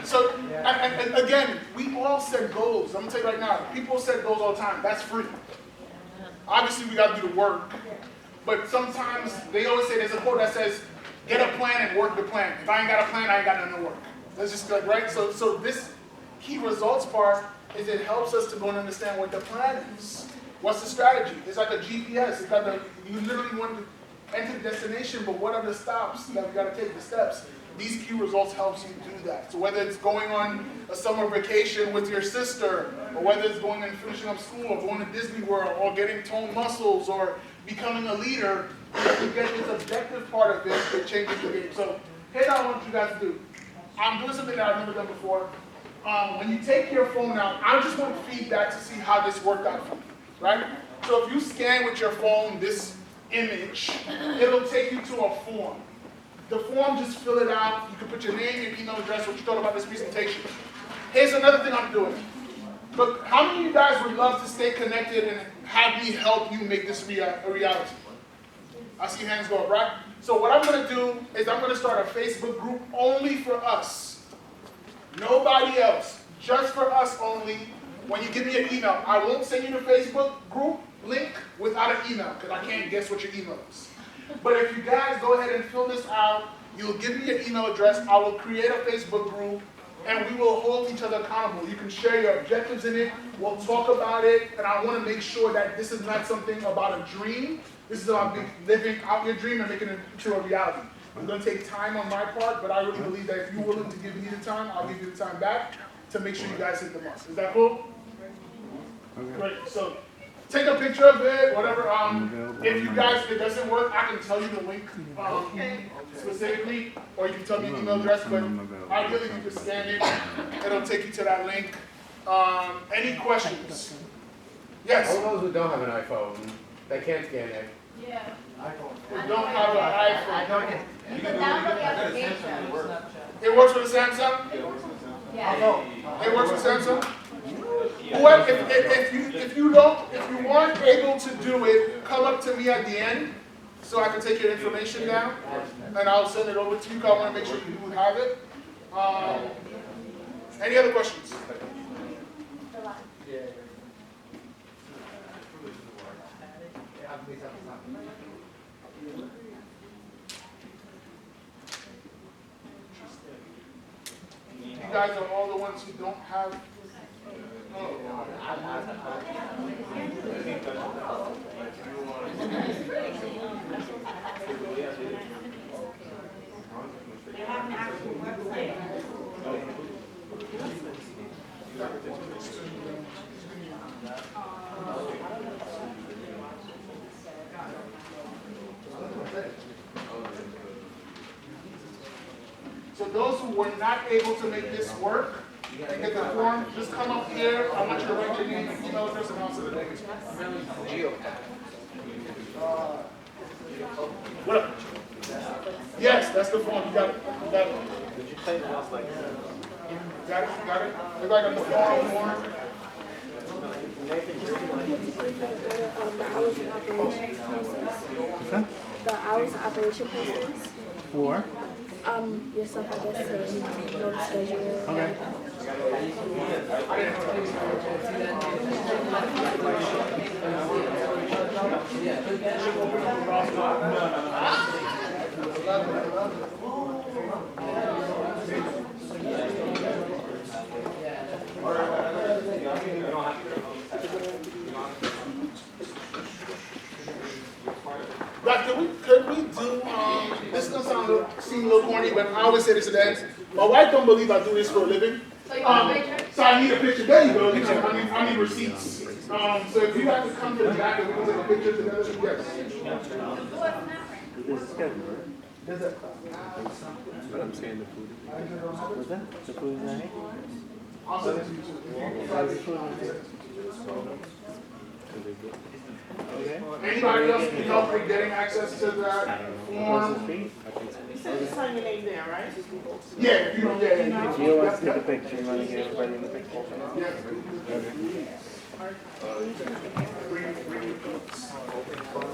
Right? So, and again, we all set goals. I'm going to tell you right now, people set goals all the time. That's free. Obviously, we got to do the work. But sometimes, they always say, there's a quote that says, get a plan and work the plan. If I ain't got a plan, I ain't got nothing to work. That's just like, right? So this key results part is it helps us to go and understand what the plan is. What's the strategy? It's like a GPS. It's got you literally want to enter the destination, but what are the stops that we got to take, the steps? These key results helps you do that. So whether it's going on a summer vacation with your sister, or whether it's going and finishing up school, or going to Disney World, or getting toned muscles, or becoming a leader, if you get this objective part of it changes the game. So here's what I want you guys to do. I'm doing something that I've never done before. When you take your phone out, I just want feedback to see how this worked out for you, right? So if you scan with your phone this image, it'll take you to a form. The form, just fill it out. You can put your name, your email address, what you thought about this presentation. Here's another thing I'm doing. Look, how many of you guys would love to stay connected and have me help you make this a reality? I see hands go up, right? So what I'm going to do is I'm going to start a Facebook group only for us. Nobody else. Just for us only. When you give me an email, I won't send you the Facebook group link without an email because I can't guess what your email is. But if you guys go ahead and fill this out, you'll give me your email address, I will create a Facebook group, and we will hold each other accountable. You can share your objectives in it, we'll talk about it, and I want to make sure that this is not something about a dream. This is about living out your dream and making it into a reality. It's going to take time on my part, but I really believe that if you're willing to give me the time, I'll give you the time back to make sure you guys hit the mark. Is that cool? Okay. Great. So take a picture of it, whatever. If you guys, if it doesn't work, I can tell you the link specifically, or you can tell me an email address, but ideally you can scan it. It'll take you to that link. Any questions? Yes? All those who don't have an iPhone, they can't scan it. Yeah. Who don't have an iPhone. You can download the application. It works with a Samsung? Yeah. It works with Samsung? If you weren't able to do it, come up to me at the end so I can take your information down and I'll send it over to you. I want to make sure you do have it. Any other questions? You guys are all the ones who don't have. So those who were not able to make this work and get the form, just come up here. I want you to write your name and email address and I'll send it over to you. What up? Yes, that's the form. You got it. You got it. Did you say that I was like Got it? Got it? It's like on the form. The hours of operation postings. For? Yourself, I guess, to know the schedule. Okay. Could we do, this is going to seem a little corny, but I always say this to the end. My wife don't believe I do this for a living. So you want a picture? So I need a picture. There you go. I need receipts. So if you have to come to the back and we can take a picture together, yes. This is scheduled, right? Does it? But I'm saying the food. What's that? The food is not here? I'll send it to you too. Okay. Anybody else can help with getting access to that What's the form? fee? You said you sign your name there, right? Yeah, if you don't, yeah. If you want to take a picture, you want to get everybody in the picture. Yeah. Okay.